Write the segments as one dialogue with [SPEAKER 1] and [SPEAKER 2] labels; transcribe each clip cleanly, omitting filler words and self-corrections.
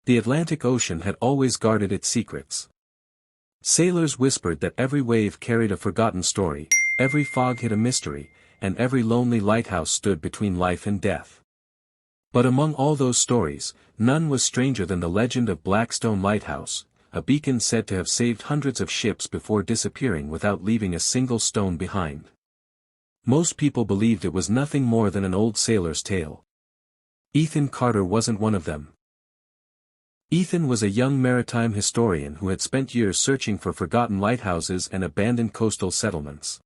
[SPEAKER 1] The Atlantic Ocean had always guarded its secrets. Sailors whispered that every wave carried a forgotten story, every fog hid a mystery, and every lonely lighthouse stood between life and death. But among all those stories, none was stranger than the legend of Blackstone Lighthouse, a beacon said to have saved hundreds of ships before disappearing without leaving a single stone behind. Most people believed it was nothing more than an old sailor's tale. Ethan Carter wasn't one of them. Ethan was a young maritime historian who had spent years searching for forgotten lighthouses and abandoned coastal settlements.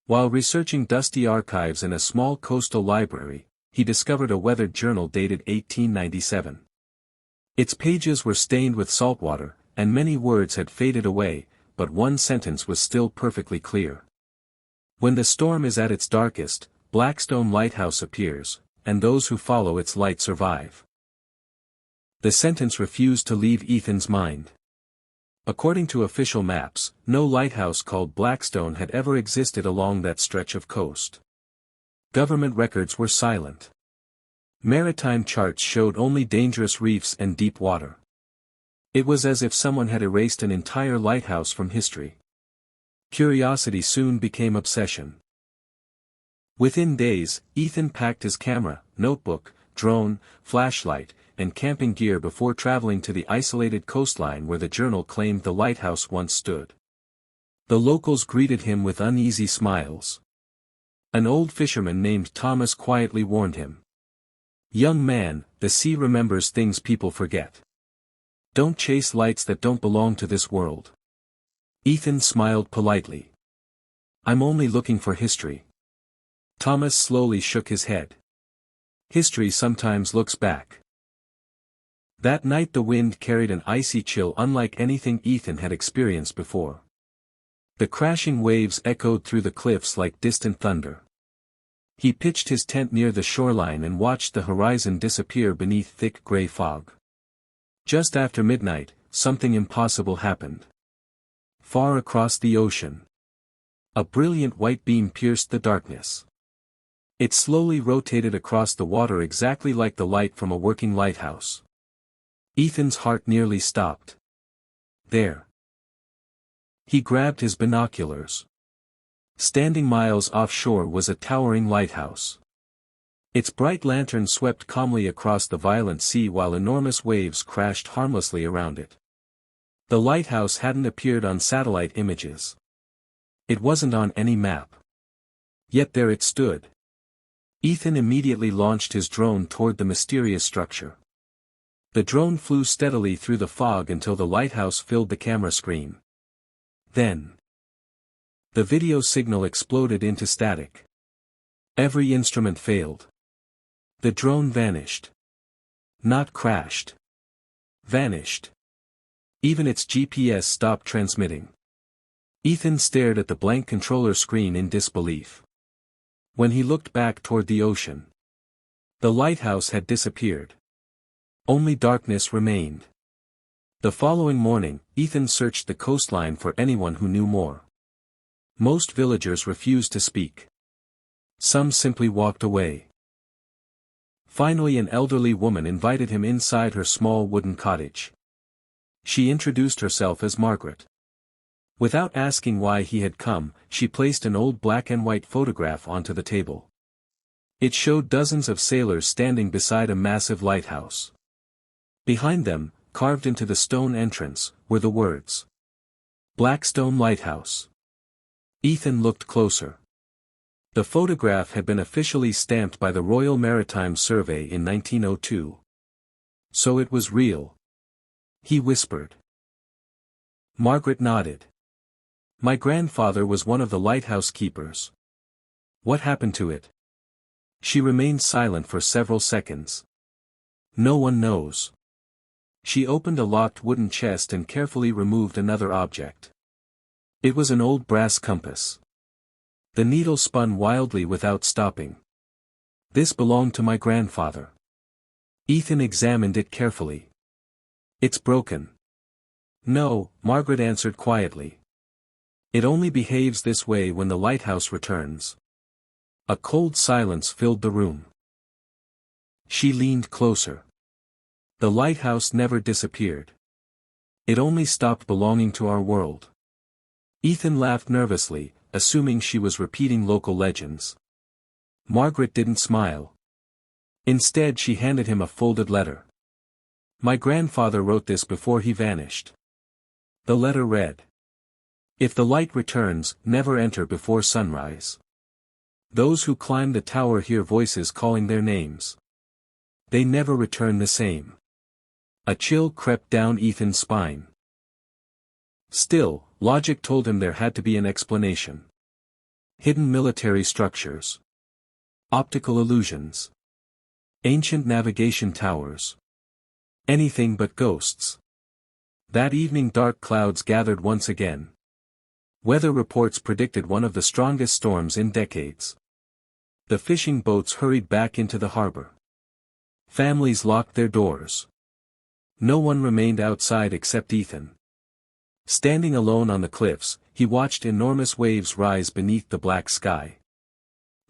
[SPEAKER 1] While researching dusty archives in a small coastal library, he discovered a weathered journal dated 1897. Its pages were stained with saltwater, and many words had faded away, but one sentence was still perfectly clear. When the storm is at its darkest, Blackstone Lighthouse appears, and those who follow its light survive. The sentence refused to leave Ethan's mind. According to official maps, no lighthouse called Blackstone had ever existed along that stretch of coast. Government records were silent. Maritime charts showed only dangerous reefs and deep water. It was as if someone had erased an entire lighthouse from history. Curiosity soon became obsession. Within days, Ethan packed his camera, notebook, drone, flashlight, and camping gear before traveling to the isolated coastline where the journal claimed the lighthouse once stood. The locals greeted him with uneasy smiles. An old fisherman named Thomas quietly warned him. "Young man, the sea remembers things people forget. Don't chase lights that don't belong to this world." Ethan smiled politely. "I'm only looking for history." Thomas slowly shook his head. "History sometimes looks back." That night the wind carried an icy chill unlike anything Ethan had experienced before. The crashing waves echoed through the cliffs like distant thunder. He pitched his tent near the shoreline and watched the horizon disappear beneath thick gray fog. Just after midnight, something impossible happened. Far across the ocean, a brilliant white beam pierced the darkness. It slowly rotated across the water exactly like the light from a working lighthouse. Ethan's heart nearly stopped. There. He grabbed his binoculars. Standing miles offshore was a towering lighthouse. Its bright lantern swept calmly across the violent sea while enormous waves crashed harmlessly around it. The lighthouse hadn't appeared on satellite images. It wasn't on any map. Yet there it stood. Ethan immediately launched his drone toward the mysterious structure. The drone flew steadily through the fog until the lighthouse filled the camera screen. Then, the video signal exploded into static. Every instrument failed. The drone vanished. Not crashed. Vanished. Even its GPS stopped transmitting. Ethan stared at the blank controller screen in disbelief. When he looked back toward the ocean, the lighthouse had disappeared. Only darkness remained. The following morning, Ethan searched the coastline for anyone who knew more. Most villagers refused to speak. Some simply walked away. Finally, an elderly woman invited him inside her small wooden cottage. She introduced herself as Margaret. Without asking why he had come, she placed an old black and white photograph onto the table. It showed dozens of sailors standing beside a massive lighthouse. Behind them, carved into the stone entrance, were the words, "Blackstone Lighthouse." Ethan looked closer. The photograph had been officially stamped by the Royal Maritime Survey in 1902. So it was real. He whispered. Margaret nodded. "My grandfather was one of the lighthouse keepers." "What happened to it?" She remained silent for several seconds. "No one knows." She opened a locked wooden chest and carefully removed another object. It was an old brass compass. The needle spun wildly without stopping. "This belonged to my grandfather." Ethan examined it carefully. "It's broken." "No," Margaret answered quietly. "It only behaves this way when the lighthouse returns." A cold silence filled the room. She leaned closer. The lighthouse never disappeared. It only stopped belonging to our world. Ethan laughed nervously, assuming she was repeating local legends. Margaret didn't smile. Instead she handed him a folded letter. My grandfather wrote this before he vanished. The letter read: If the light returns, never enter before sunrise. Those who climb the tower hear voices calling their names. They never return the same. A chill crept down Ethan's spine. Still, logic told him there had to be an explanation. Hidden military structures. Optical illusions. Ancient navigation towers. Anything but ghosts. That evening dark clouds gathered once again. Weather reports predicted one of the strongest storms in decades. The fishing boats hurried back into the harbor. Families locked their doors. No one remained outside except Ethan. Standing alone on the cliffs, he watched enormous waves rise beneath the black sky.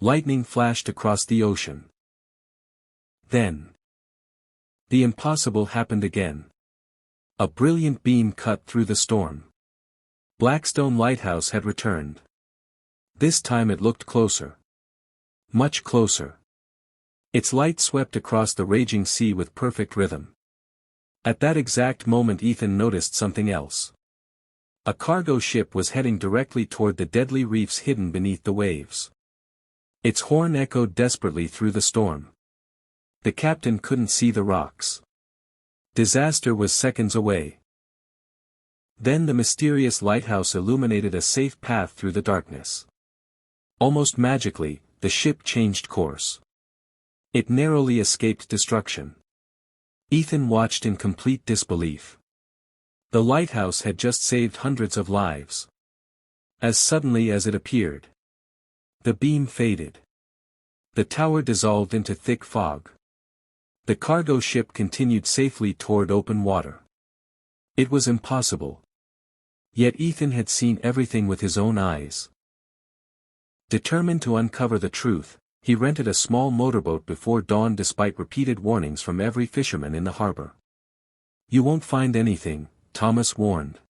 [SPEAKER 1] Lightning flashed across the ocean. Then, the impossible happened again. A brilliant beam cut through the storm. Blackstone Lighthouse had returned. This time it looked closer. Much closer. Its light swept across the raging sea with perfect rhythm. At that exact moment Ethan noticed something else. A cargo ship was heading directly toward the deadly reefs hidden beneath the waves. Its horn echoed desperately through the storm. The captain couldn't see the rocks. Disaster was seconds away. Then the mysterious lighthouse illuminated a safe path through the darkness. Almost magically, the ship changed course. It narrowly escaped destruction. Ethan watched in complete disbelief. The lighthouse had just saved hundreds of lives. As suddenly as it appeared, the beam faded. The tower dissolved into thick fog. The cargo ship continued safely toward open water. It was impossible. Yet Ethan had seen everything with his own eyes. Determined to uncover the truth, he rented a small motorboat before dawn despite repeated warnings from every fisherman in the harbor. You won't find anything, Thomas warned.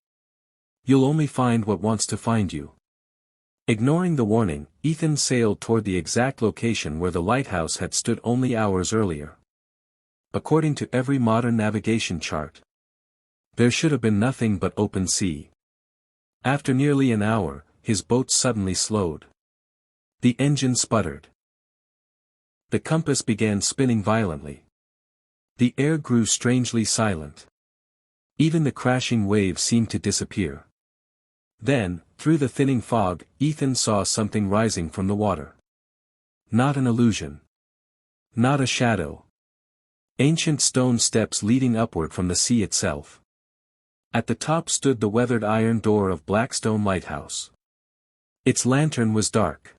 [SPEAKER 1] You'll only find what wants to find you. Ignoring the warning, Ethan sailed toward the exact location where the lighthouse had stood only hours earlier. According to every modern navigation chart, there should have been nothing but open sea. After nearly an hour, his boat suddenly slowed. The engine sputtered. The compass began spinning violently. The air grew strangely silent. Even the crashing waves seemed to disappear. Then, through the thinning fog, Ethan saw something rising from the water. Not an illusion. Not a shadow. Ancient stone steps leading upward from the sea itself. At the top stood the weathered iron door of Blackstone Lighthouse. Its lantern was dark.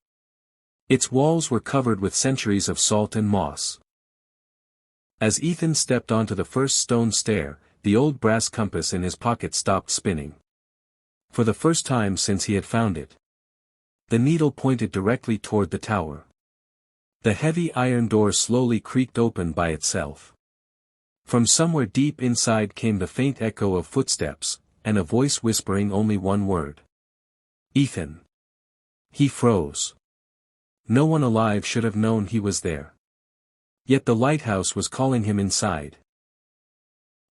[SPEAKER 1] Its walls were covered with centuries of salt and moss. As Ethan stepped onto the first stone stair, the old brass compass in his pocket stopped spinning. For the first time since he had found it, the needle pointed directly toward the tower. The heavy iron door slowly creaked open by itself. From somewhere deep inside came the faint echo of footsteps, and a voice whispering only one word. Ethan. He froze. No one alive should have known he was there. Yet the lighthouse was calling him inside.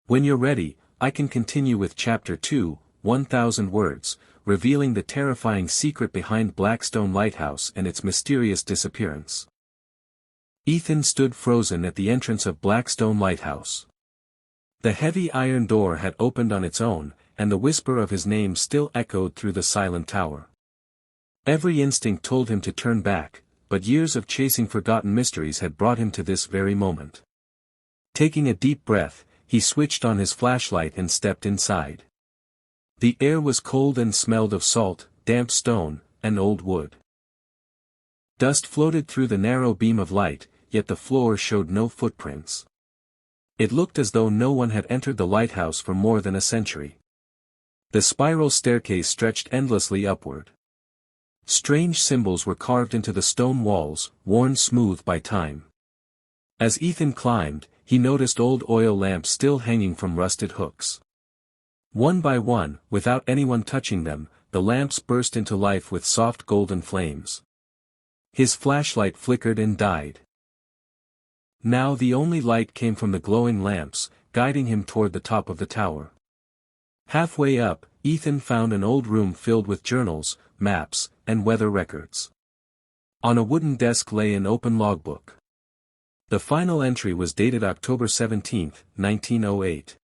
[SPEAKER 1] When you're ready, I can continue with Chapter 2, 1,000 words, revealing the terrifying secret behind Blackstone Lighthouse and its mysterious disappearance. Ethan stood frozen at the entrance of Blackstone Lighthouse. The heavy iron door had opened on its own, and the whisper of his name still echoed through the silent tower. Every instinct told him to turn back, but years of chasing forgotten mysteries had brought him to this very moment. Taking a deep breath, he switched on his flashlight and stepped inside. The air was cold and smelled of salt, damp stone, and old wood. Dust floated through the narrow beam of light, yet the floor showed no footprints. It looked as though no one had entered the lighthouse for more than a century. The spiral staircase stretched endlessly upward. Strange symbols were carved into the stone walls, worn smooth by time. As Ethan climbed, he noticed old oil lamps still hanging from rusted hooks. One by one, without anyone touching them, the lamps burst into life with soft golden flames. His flashlight flickered and died. Now the only light came from the glowing lamps, guiding him toward the top of the tower. Halfway up, Ethan found an old room filled with journals, maps, and weather records. On a wooden desk lay an open logbook. The final entry was dated October 17, 1908.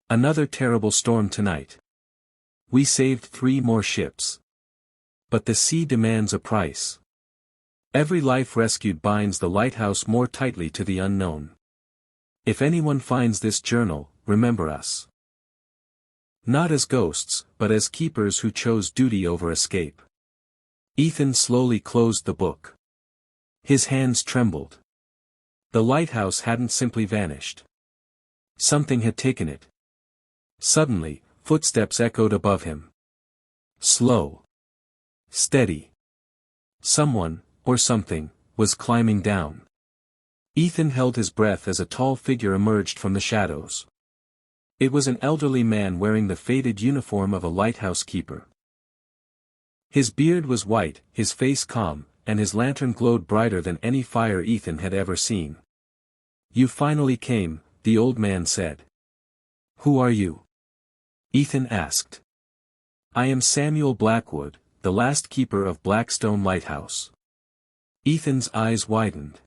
[SPEAKER 1] Another terrible storm tonight. We saved 3 more ships. But the sea demands a price. Every life rescued binds the lighthouse more tightly to the unknown. If anyone finds this journal, remember us. Not as ghosts, but as keepers who chose duty over escape. Ethan slowly closed the book. His hands trembled. The lighthouse hadn't simply vanished. Something had taken it. Suddenly, footsteps echoed above him. Slow. Steady. Someone, or something, was climbing down. Ethan held his breath as a tall figure emerged from the shadows. It was an elderly man wearing the faded uniform of a lighthouse keeper. His beard was white, his face calm, and his lantern glowed brighter than any fire Ethan had ever seen. "You finally came," the old man said. "Who are you?" Ethan asked. "I am Samuel Blackwood, the last keeper of Blackstone Lighthouse." Ethan's eyes widened.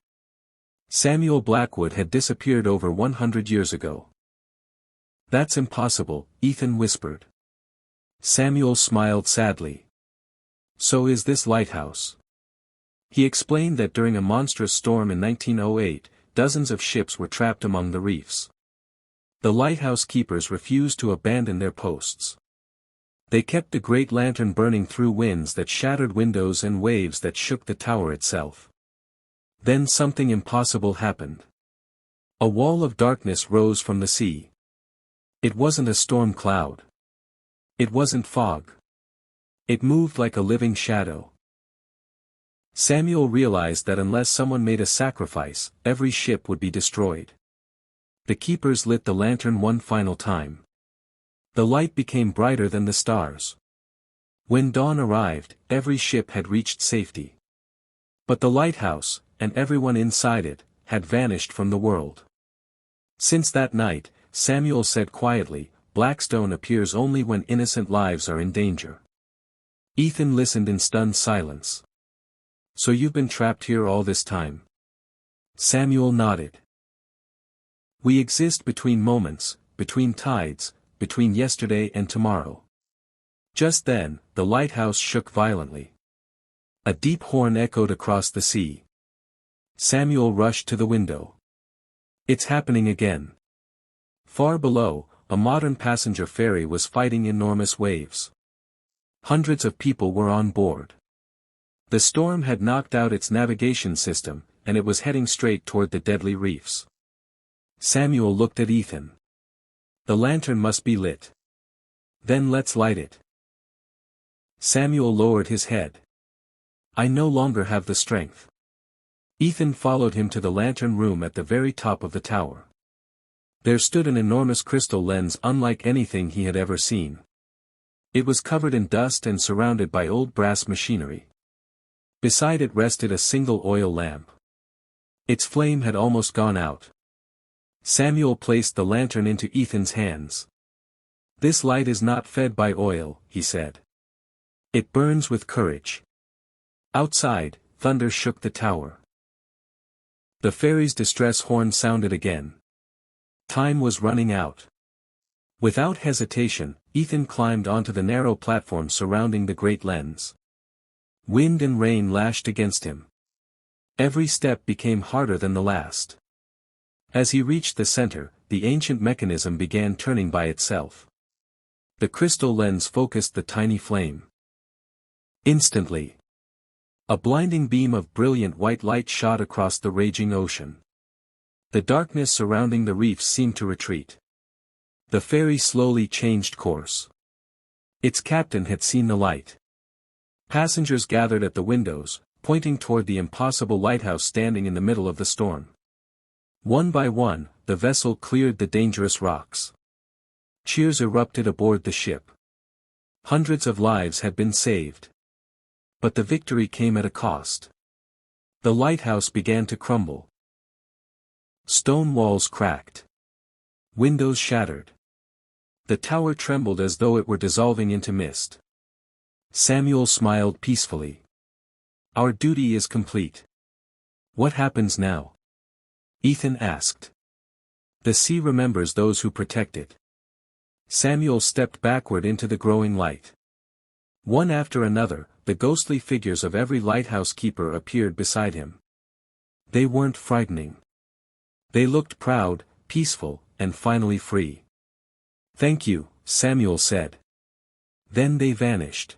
[SPEAKER 1] Samuel Blackwood had disappeared over 100 years ago. "That's impossible," Ethan whispered. Samuel smiled sadly. "So is this lighthouse." He explained that during a monstrous storm in 1908, dozens of ships were trapped among the reefs. The lighthouse keepers refused to abandon their posts. They kept the great lantern burning through winds that shattered windows and waves that shook the tower itself. Then something impossible happened. A wall of darkness rose from the sea. It wasn't a storm cloud. It wasn't fog. It moved like a living shadow. Samuel realized that unless someone made a sacrifice, every ship would be destroyed. The keepers lit the lantern one final time. The light became brighter than the stars. When dawn arrived, every ship had reached safety. But the lighthouse, and everyone inside it, had vanished from the world. Since that night, Samuel said quietly, Blackstone appears only when innocent lives are in danger. Ethan listened in stunned silence. "So you've been trapped here all this time?" Samuel nodded. "We exist between moments, between tides, between yesterday and tomorrow." Just then, the lighthouse shook violently. A deep horn echoed across the sea. Samuel rushed to the window. "It's happening again." Far below, a modern passenger ferry was fighting enormous waves. Hundreds of people were on board. The storm had knocked out its navigation system, and it was heading straight toward the deadly reefs. Samuel looked at Ethan. "The lantern must be lit. Then let's light it." Samuel lowered his head. "I no longer have the strength." Ethan followed him to the lantern room at the very top of the tower. There stood an enormous crystal lens unlike anything he had ever seen. It was covered in dust and surrounded by old brass machinery. Beside it rested a single oil lamp. Its flame had almost gone out. Samuel placed the lantern into Ethan's hands. "This light is not fed by oil," he said. "It burns with courage." Outside, thunder shook the tower. The ferry's distress horn sounded again. Time was running out. Without hesitation, Ethan climbed onto the narrow platform surrounding the great lens. Wind and rain lashed against him. Every step became harder than the last. As he reached the center, the ancient mechanism began turning by itself. The crystal lens focused the tiny flame. Instantly, a blinding beam of brilliant white light shot across the raging ocean. The darkness surrounding the reefs seemed to retreat. The ferry slowly changed course. Its captain had seen the light. Passengers gathered at the windows, pointing toward the impossible lighthouse standing in the middle of the storm. One by one, the vessel cleared the dangerous rocks. Cheers erupted aboard the ship. Hundreds of lives had been saved. But the victory came at a cost. The lighthouse began to crumble. Stone walls cracked. Windows shattered. The tower trembled as though it were dissolving into mist. Samuel smiled peacefully. Our duty is complete. What happens now? Ethan asked. The sea remembers those who protect it. Samuel stepped backward into the growing light. One after another, the ghostly figures of every lighthouse keeper appeared beside him. They weren't frightening. They looked proud, peaceful, and finally free. Thank you, Samuel said. Then they vanished.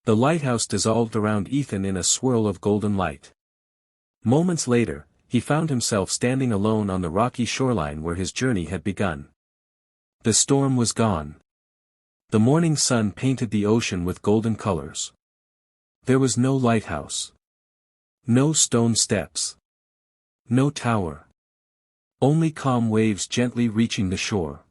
[SPEAKER 1] The lighthouse dissolved around Ethan in a swirl of golden light. Moments later, he found himself standing alone on the rocky shoreline where his journey had begun. The storm was gone. The morning sun painted the ocean with golden colors. There was no lighthouse. No stone steps. No tower. Only calm waves gently reaching the shore.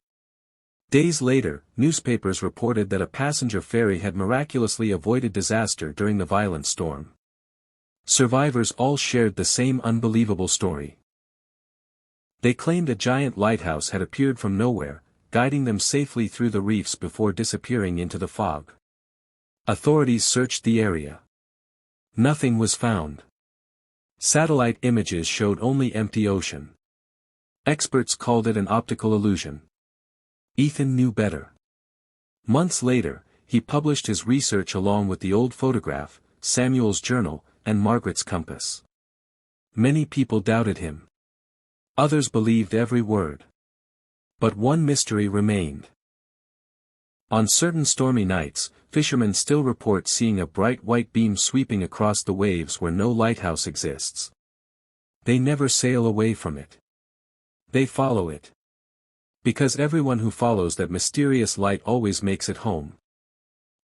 [SPEAKER 1] Days later, newspapers reported that a passenger ferry had miraculously avoided disaster during the violent storm. Survivors all shared the same unbelievable story. They claimed a giant lighthouse had appeared from nowhere, guiding them safely through the reefs before disappearing into the fog. Authorities searched the area. Nothing was found. Satellite images showed only empty ocean. Experts called it an optical illusion. Ethan knew better. Months later, he published his research along with the old photograph, Samuel's journal, and Margaret's compass. Many people doubted him. Others believed every word. But one mystery remained. On certain stormy nights, fishermen still report seeing a bright white beam sweeping across the waves where no lighthouse exists. They never sail away from it. They follow it. Because everyone who follows that mysterious light always makes it home.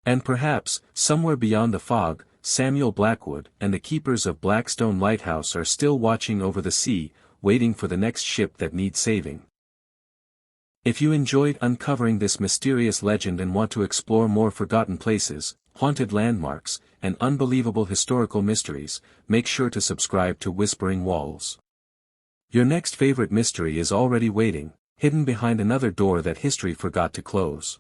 [SPEAKER 1] And perhaps, somewhere beyond the fog, Samuel Blackwood and the keepers of Blackstone Lighthouse are still watching over the sea, waiting for the next ship that needs saving. If you enjoyed uncovering this mysterious legend and want to explore more forgotten places, haunted landmarks, and unbelievable historical mysteries, make sure to subscribe to Whispering Walls. Your next favorite mystery is already waiting, hidden behind another door that history forgot to close.